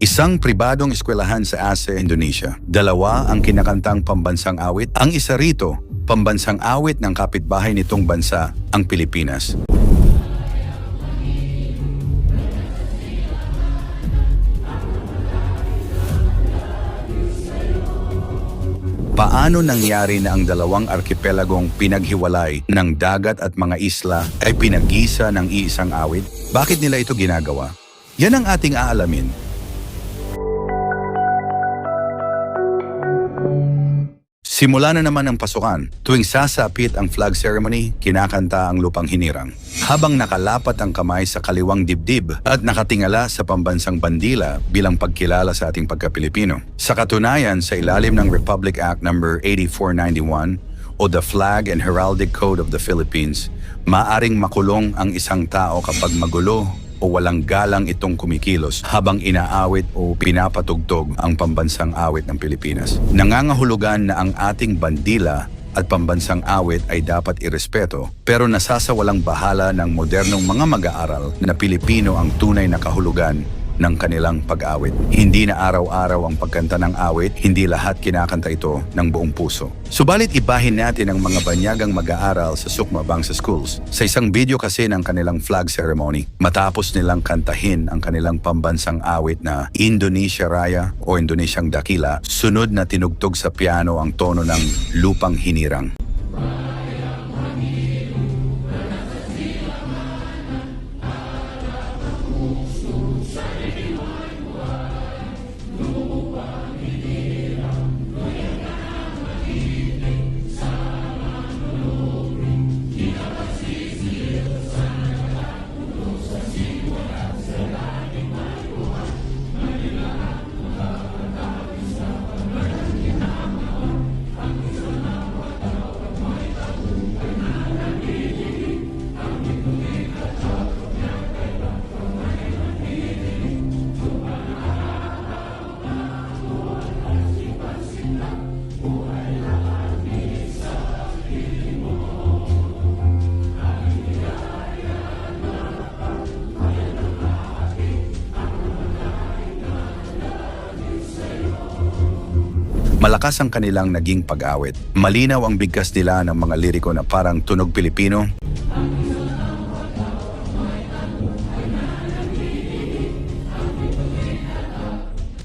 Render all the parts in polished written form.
Isang pribadong eskwelahan sa Aceh, Indonesia. Dalawa ang kinakantang pambansang awit. Ang isa rito, pambansang awit ng kapitbahay nitong bansa, ang Pilipinas. Paano nangyari na ang dalawang arkipelagong pinaghiwalay ng dagat at mga isla ay pinag-isa ng iisang awit? Bakit nila ito ginagawa? Yan ang ating aalamin. Simula na naman ang pasukan. Tuwing sasapit ang flag ceremony, kinakanta ang lupang hinirang. Habang nakalapat ang kamay sa kaliwang dibdib at nakatingala sa pambansang bandila bilang pagkilala sa ating pagka-Pilipino. Sa katunayan, sa ilalim ng Republic Act No. 8491 o the Flag and Heraldic Code of the Philippines, maaring makulong ang isang tao kapag magulo o walang galang itong kumikilos habang inaawit o pinapatugtog ang pambansang awit ng Pilipinas. Nangangahulugan na ang ating bandila at pambansang awit ay dapat irespeto, pero nasasawalang bahala ng modernong mga mag-aaral na Pilipino ang tunay na kahulugan ng kanilang pag-awit. Hindi na araw-araw ang pagkanta ng awit, hindi lahat kinakanta ito ng buong puso. Subalit ibahin natin ang mga banyagang mag-aaral sa Sukma Bangsa Schools. Sa isang video kasi ng kanilang flag ceremony, matapos nilang kantahin ang kanilang pambansang awit na Indonesia Raya o Indonesiang Dakila, sunod na tinugtog sa piano ang tono ng lupang hinirang. Malakas ang kanilang naging pag-awit. Malinaw ang bigkas nila ng mga liriko na parang tunog Pilipino.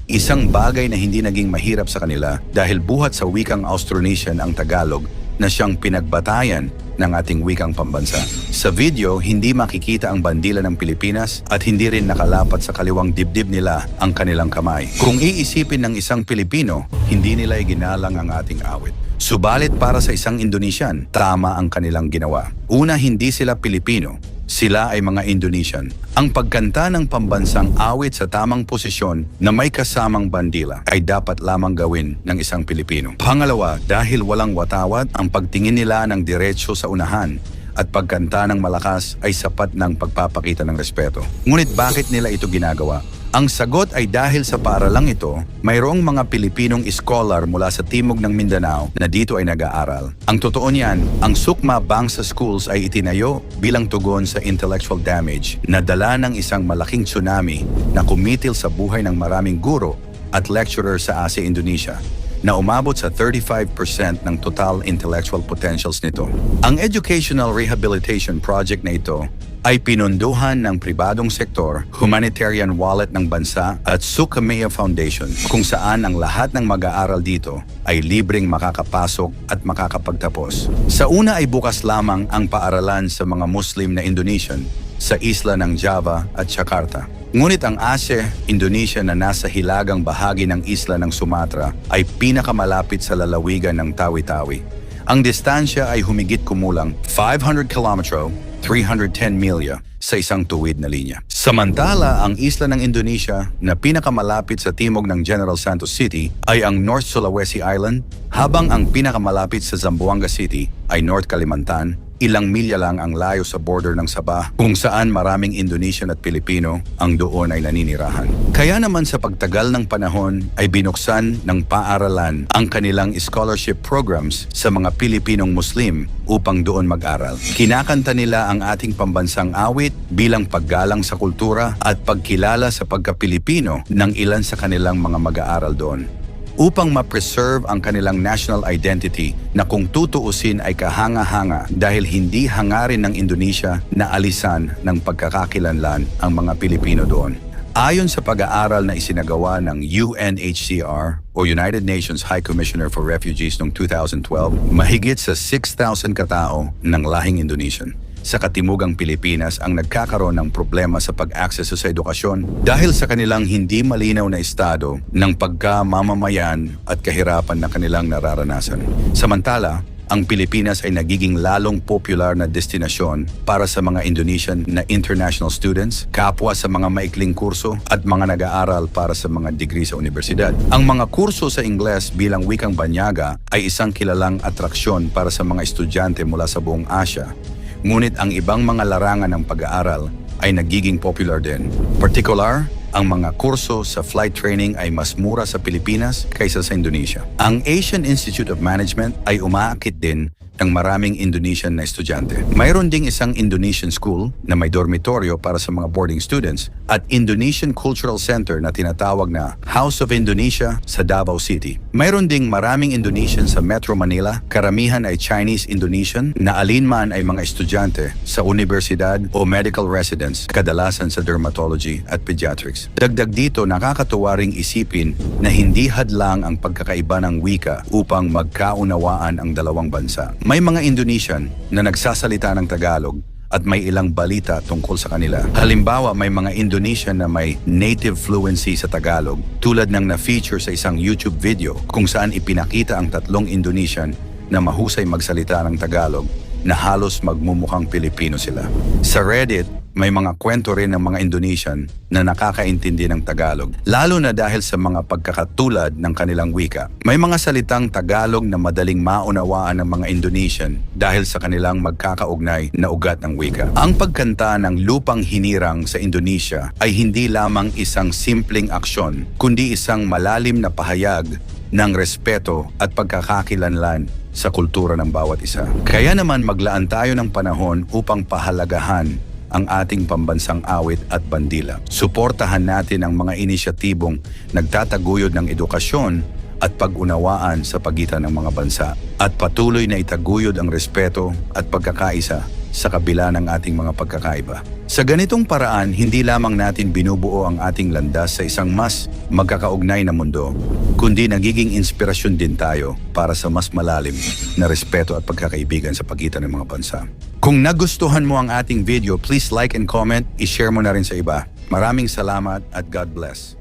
Isang bagay na hindi naging mahirap sa kanila dahil buhat sa wikang Austronesian ang Tagalog na siyang pinagbatayan ng ating wikang pambansa. Sa video, hindi makikita ang bandila ng Pilipinas at hindi rin nakalapat sa kaliwang dibdib nila ang kanilang kamay. Kung iisipin ng isang Pilipino, hindi nila iginalang ang ating awit. Subalit para sa isang Indonesian, tama ang kanilang ginawa. Una, hindi sila Pilipino. Sila ay mga Indonesian. Ang pagkanta ng pambansang awit sa tamang posisyon na may kasamang bandila ay dapat lamang gawin ng isang Pilipino. Pangalawa, dahil walang watawat, ang pagtingin nila ng diretsyo sa unahan at pagkanta ng malakas ay sapat ng pagpapakita ng respeto. Ngunit bakit nila ito ginagawa? Ang sagot ay dahil sa paaralang ito, mayroong mga Pilipinong scholar mula sa timog ng Mindanao na dito ay nag-aaral. Ang totoo niyan, ang Sukma Bangsa Schools ay itinayo bilang tugon sa intellectual damage na dala ng isang malaking tsunami na kumitil sa buhay ng maraming guro at lecturer sa Aceh, Indonesia, na umabot sa 35% ng total intellectual potentials nito. Ang Educational Rehabilitation Project na ito ay pinunduhan ng pribadong sektor, humanitarian wallet ng bansa at Sukameya Foundation, kung saan ang lahat ng mag-aaral dito ay libreng makakapasok at makakapagtapos. Sa una ay bukas lamang ang paaralan sa mga Muslim na Indonesian sa isla ng Java at Jakarta. Ngunit ang Aceh, Indonesia na nasa hilagang bahagi ng isla ng Sumatra ay pinakamalapit sa lalawigan ng Tawi-Tawi. Ang distansya ay humigit kumulang 500 kilometro, 310 milya sa isang tuwid na linya. Samantala, ang isla ng Indonesia na pinakamalapit sa timog ng General Santos City ay ang North Sulawesi Island, habang ang pinakamalapit sa Zamboanga City ay North Kalimantan ilang milya lang ang layo sa border ng Sabah kung saan maraming Indonesian at Pilipino ang doon ay naninirahan. Kaya naman sa pagtagal ng panahon ay binuksan ng paaralan ang kanilang scholarship programs sa mga Pilipinong Muslim upang doon mag-aral. Kinakanta nila ang ating pambansang awit bilang paggalang sa kultura at pagkilala sa pagka-Pilipino ng ilan sa kanilang mga mag-aaral doon. Upang ma-preserve ang kanilang national identity na kung tutuusin ay kahanga-hanga dahil hindi hangarin ng Indonesia na alisan ng pagkakakilanlan ang mga Pilipino doon. Ayon sa pag-aaral na isinagawa ng UNHCR o United Nations High Commissioner for Refugees noong 2012, mahigit sa 6,000 katao ng lahing Indonesian sa katimugang Pilipinas ang nagkakaroon ng problema sa pag-access sa edukasyon dahil sa kanilang hindi malinaw na estado ng pagkamamamayan at kahirapan na kanilang nararanasan. Samantala, ang Pilipinas ay nagiging lalong popular na destinasyon para sa mga Indonesian na international students, kapwa sa mga maikling kurso at mga nag-aaral para sa mga degree sa universidad. Ang mga kurso sa Ingles bilang wikang banyaga ay isang kilalang atraksyon para sa mga estudyante mula sa buong Asia. Ngunit ang ibang mga larangan ng pag-aaral ay nagiging popular din. Particular, ang mga kurso sa flight training ay mas mura sa Pilipinas kaysa sa Indonesia. Ang Asian Institute of Management ay umaakit din ng maraming Indonesian na estudyante. Mayroon ding isang Indonesian school na may dormitoryo para sa mga boarding students at Indonesian Cultural Center na tinatawag na House of Indonesia sa Davao City. Mayroon ding maraming Indonesian sa Metro Manila, karamihan ay Chinese Indonesian na alinman ay mga estudyante sa universidad o medical residence, kadalasan sa dermatology at pediatrics. Dagdag dito, nakakatuwa ring isipin na hindi hadlang ang pagkakaiba ng wika upang magkaunawaan ang dalawang bansa. May mga Indonesian na nagsasalita ng Tagalog at may ilang balita tungkol sa kanila. Halimbawa, may mga Indonesian na may native fluency sa Tagalog tulad ng na-feature sa isang YouTube video kung saan ipinakita ang tatlong Indonesian na mahusay magsalita ng Tagalog na halos magmumukhang Pilipino sila. Sa Reddit, may mga kwento rin ng mga Indonesian na nakakaintindi ng Tagalog, lalo na dahil sa mga pagkakatulad ng kanilang wika. May mga salitang Tagalog na madaling maunawaan ng mga Indonesian dahil sa kanilang magkakaugnay na ugat ng wika. Ang pagkanta ng Lupang Hinirang sa Indonesia ay hindi lamang isang simpleng aksyon, kundi isang malalim na pahayag ng respeto at pagkakakilanlan sa kultura ng bawat isa. Kaya naman maglaan tayo ng panahon upang pahalagahan ang ating pambansang awit at bandila. Suportahan natin ang mga inisyatibong nagtataguyod ng edukasyon at pag-unawaan sa pagitan ng mga bansa at patuloy na itaguyod ang respeto at pagkakaisa sa kabila ng ating mga pagkakaiba. Sa ganitong paraan, hindi lamang natin binubuo ang ating landas sa isang mas magkakaugnay na mundo, kundi nagiging inspirasyon din tayo para sa mas malalim na respeto at pagkakaibigan sa pagitan ng mga bansa. Kung nagustuhan mo ang ating video, please like and comment, i-share mo na rin sa iba. Maraming salamat at God bless.